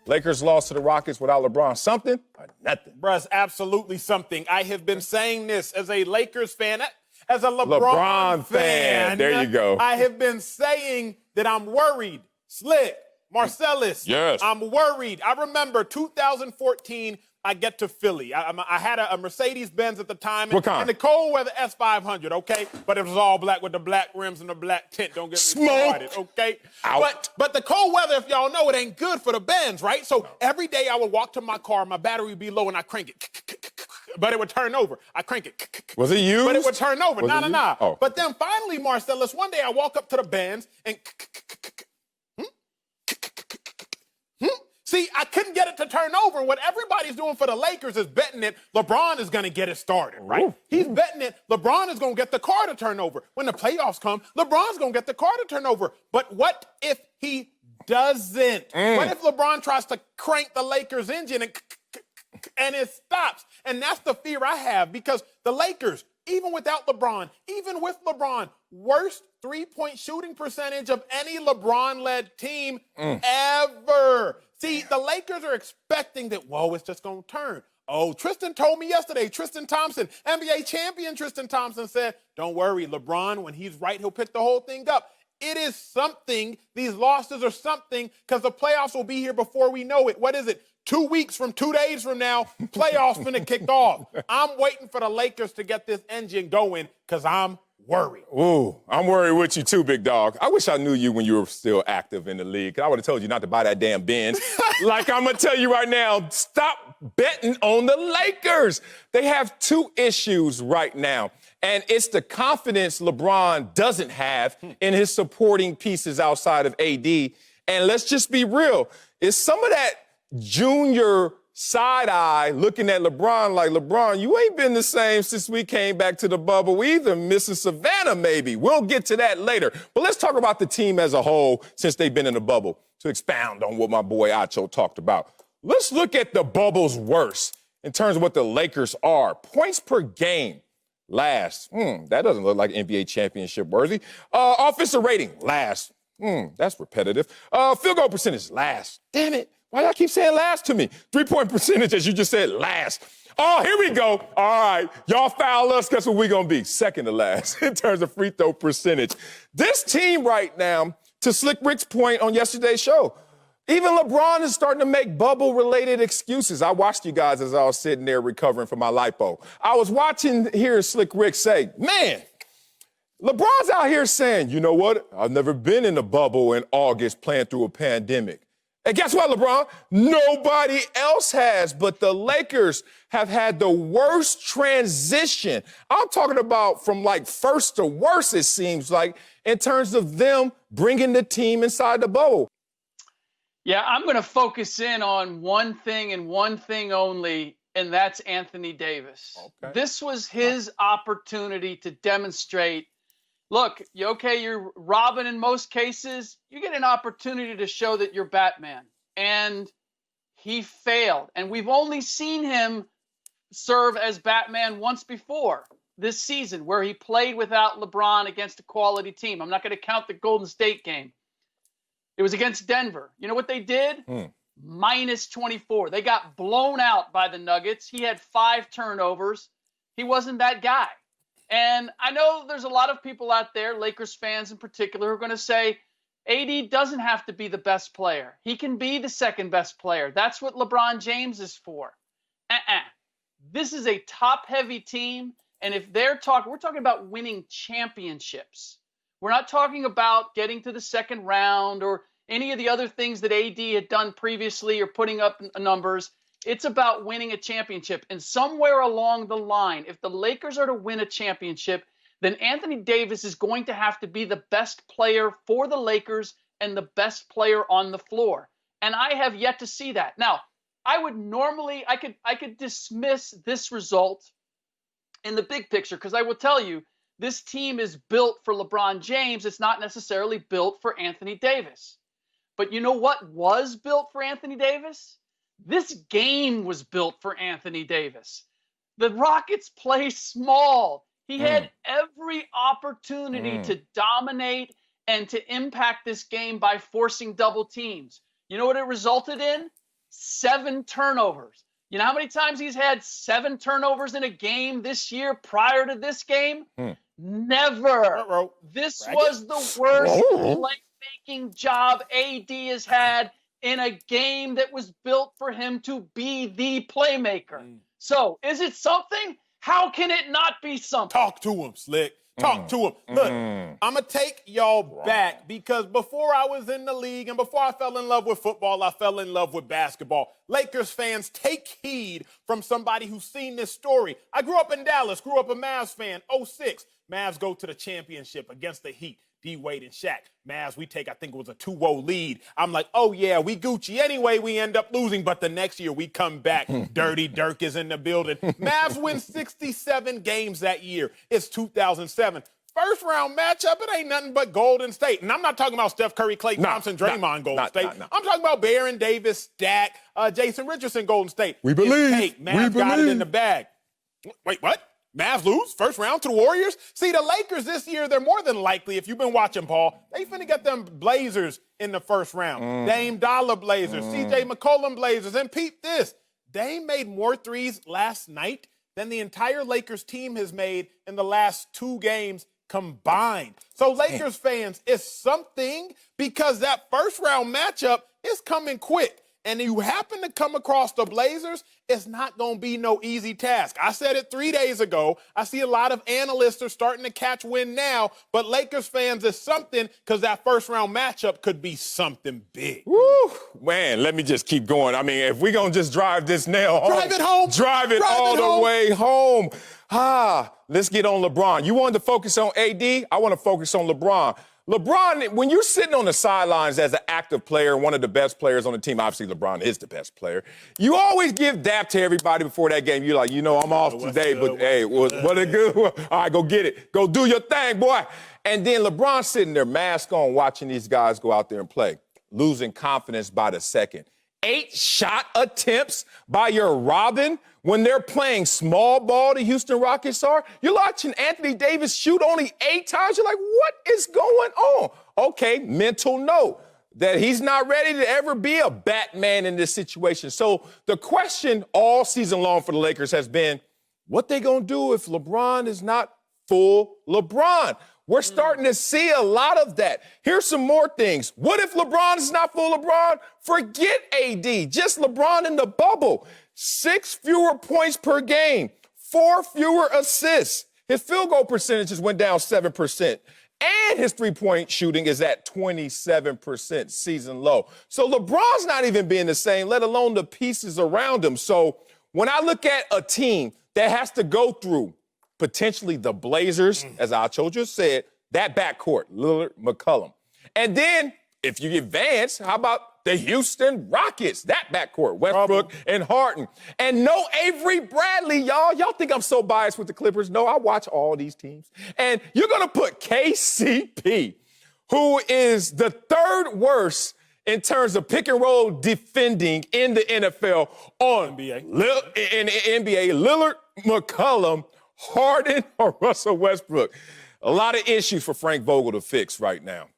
Lakers lost to the Rockets without LeBron. Something or nothing? Bruh, it's absolutely something. I have been saying this as a Lakers fan, as a LeBron fan. There you go. I have been saying that I'm worried. Slick, Marcellus. Yes. I'm worried. I remember 2014, I get to Philly. I had a Mercedes-Benz at the time. What kind? And the cold weather S500, okay? But it was all black with the black rims and the black tint. Don't get me started, okay? Out. But the cold weather, if y'all know, it ain't good for the Benz, right? So every day I would walk to my car, my battery would be low, and I crank it. But it would turn over. I crank it. Was it used? But it would turn over. Nah. Oh. But then finally, Marcellus, one day I walk up to the Benz and see, I couldn't get it to turn over. What everybody's doing for the Lakers is betting that LeBron is going to get it started, right? Ooh. He's betting that LeBron is going to get the car to turn over. When the playoffs come, LeBron's going to get the car to turn over. But what if he doesn't? What if LeBron tries to crank the Lakers engine and it stops? And that's the fear I have, because the Lakers, even without LeBron, even with LeBron, worst three-point shooting percentage of any LeBron-led team ever. See, the Lakers are expecting that, whoa, it's just going to turn. Oh, Tristan told me yesterday, Tristan Thompson, NBA champion Tristan Thompson said, don't worry, LeBron, when he's right, he'll pick the whole thing up. It is something. These losses are something, because the playoffs will be here before we know it. What is it? 2 weeks from 2 days from now, playoffs finna kick off. I'm waiting for the Lakers to get this engine going, because I'm worried. Ooh, I'm worried with you too, big dog. I wish I knew you when you were still active in the league, because I would have told you not to buy that damn Benz. Like I'm going to tell you right now, stop betting on the Lakers. They have two issues right now, and it's the confidence LeBron doesn't have in his supporting pieces outside of AD. And let's just be real, it's some of that junior side eye looking at LeBron like, LeBron, you ain't been the same since we came back to the bubble either, Mrs. Savannah maybe. We'll get to that later. But let's talk about the team as a whole since they've been in the bubble, to expound on what my boy Acho talked about. Let's look at the bubble's worst in terms of what the Lakers are. Points per game, last. That doesn't look like NBA championship worthy. Offensive rating, last. That's repetitive. Field goal percentage, last. Damn it. Why y'all keep saying last to me? 3-point percentage, as you just said, last. Oh, here we go. All right. Y'all foul us. Guess what we're going to be? Second to last in terms of free throw percentage. This team right now, to Slick Rick's point on yesterday's show, even LeBron is starting to make bubble-related excuses. I watched you guys as I was sitting there recovering from my lipo. I was watching here Slick Rick say, man, LeBron's out here saying, you know what? I've never been in a bubble in August playing through a pandemic. And guess what, LeBron? Nobody else has, but the Lakers have had the worst transition. I'm talking about from like first to worst, it seems like, in terms of them bringing the team inside the bubble. Yeah, I'm going to focus in on one thing and one thing only, and that's Anthony Davis. Okay. This was his opportunity to demonstrate, look, you're Robin in most cases. You get an opportunity to show that you're Batman. And he failed. And we've only seen him serve as Batman once before this season, where he played without LeBron against a quality team. I'm not going to count the Golden State game. It was against Denver. You know what they did? Minus 24. They got blown out by the Nuggets. He had 5 turnovers. He wasn't that guy. And I know there's a lot of people out there, Lakers fans in particular, who are going to say, AD doesn't have to be the best player. He can be the second best player. That's what LeBron James is for. This is a top-heavy team, and if we're talking about winning championships. We're not talking about getting to the second round or any of the other things that AD had done previously or putting up numbers. It's about winning a championship. And somewhere along the line, if the Lakers are to win a championship, then Anthony Davis is going to have to be the best player for the Lakers and the best player on the floor. And I have yet to see that. Now, I would normally, I could dismiss this result in the big picture, because I will tell you, this team is built for LeBron James. It's not necessarily built for Anthony Davis. But you know what was built for Anthony Davis? This game was built for Anthony Davis. The Rockets play small. He had every opportunity to dominate and to impact this game by forcing double teams. You know what it resulted in? 7 turnovers. You know how many times he's had 7 turnovers in a game this year prior to this game? Never. This was the worst playmaking job AD has had in a game that was built for him to be the playmaker. So, is it something? How can it not be something? Talk to him, Slick. Talk to him. Look, I'm going to take y'all back because before I was in the league and before I fell in love with football, I fell in love with basketball. Lakers fans, take heed from somebody who's seen this story. I grew up in Dallas, grew up a Mavs fan, 06. Mavs go to the championship against the Heat. D-Wade and Shaq. Mavs, we take, I think it was a 2-0 lead. I'm like, oh, yeah, we Gucci. Anyway, we end up losing, but the next year we come back. Dirty Dirk is in the building. Mavs win 67 games that year. It's 2007. First round matchup, it ain't nothing but Golden State. And I'm not talking about Steph Curry, Klay Thompson, Draymond, Golden State. I'm talking about Baron Davis, Stack, Jason Richardson, Golden State. We believe. Mavs got it in the bag. Wait, what? Mavs lose first round to the Warriors? See, the Lakers this year, they're more than likely, if you've been watching, Paul, they finna get them Blazers in the first round. Dame Dollar Blazers, CJ McCollum Blazers, and peep this. Dame made more threes last night than the entire Lakers team has made in the last 2 games combined. So Lakers fans, it's something because that first round matchup is coming quick. And you happen to come across the Blazers, it's not going to be no easy task. I said it 3 days ago. I see a lot of analysts are starting to catch wind now, but Lakers fans is something because that first round matchup could be something big. Woo! Man, let me just keep going. I mean, if we're going to just drive this nail home. Drive it home. Drive it all the way home. Let's get on LeBron. You wanted to focus on AD? I want to focus on LeBron. LeBron, when you're sitting on the sidelines as an active player, one of the best players on the team, obviously LeBron is the best player, you always give dap to everybody before that game. You're like, I'm off today, but hey, what a good one. All right, go get it. Go do your thing, boy. And then LeBron sitting there, mask on, watching these guys go out there and play, losing confidence by the second. 8 shot attempts by your Robin when they're playing small ball, the Houston Rockets are. You're watching Anthony Davis shoot only 8 times. You're like, what is going on? Okay, mental note that he's not ready to ever be a Batman in this situation. So the question all season long for the Lakers has been, what they gonna do if LeBron is not full LeBron? We're starting to see a lot of that. Here's some more things. What if LeBron is not full LeBron? Forget AD, just LeBron in the bubble. 6 fewer points per game, 4 fewer assists. His field goal percentages went down 7%. And his three-point shooting is at 27%, season low. So LeBron's not even being the same, let alone the pieces around him. So when I look at a team that has to go through potentially the Blazers, as Acho just said, that backcourt, Lillard, McCollum. And then, if you advance, how about the Houston Rockets, that backcourt, Westbrook and Harden. And no Avery Bradley, y'all. Y'all think I'm so biased with the Clippers? No, I watch all these teams. And you're going to put KCP, who is the 3rd worst in terms of pick and roll defending in the NFL, on NBA. In NBA, Lillard, McCollum, Harden, or Russell Westbrook. A lot of issues for Frank Vogel to fix right now.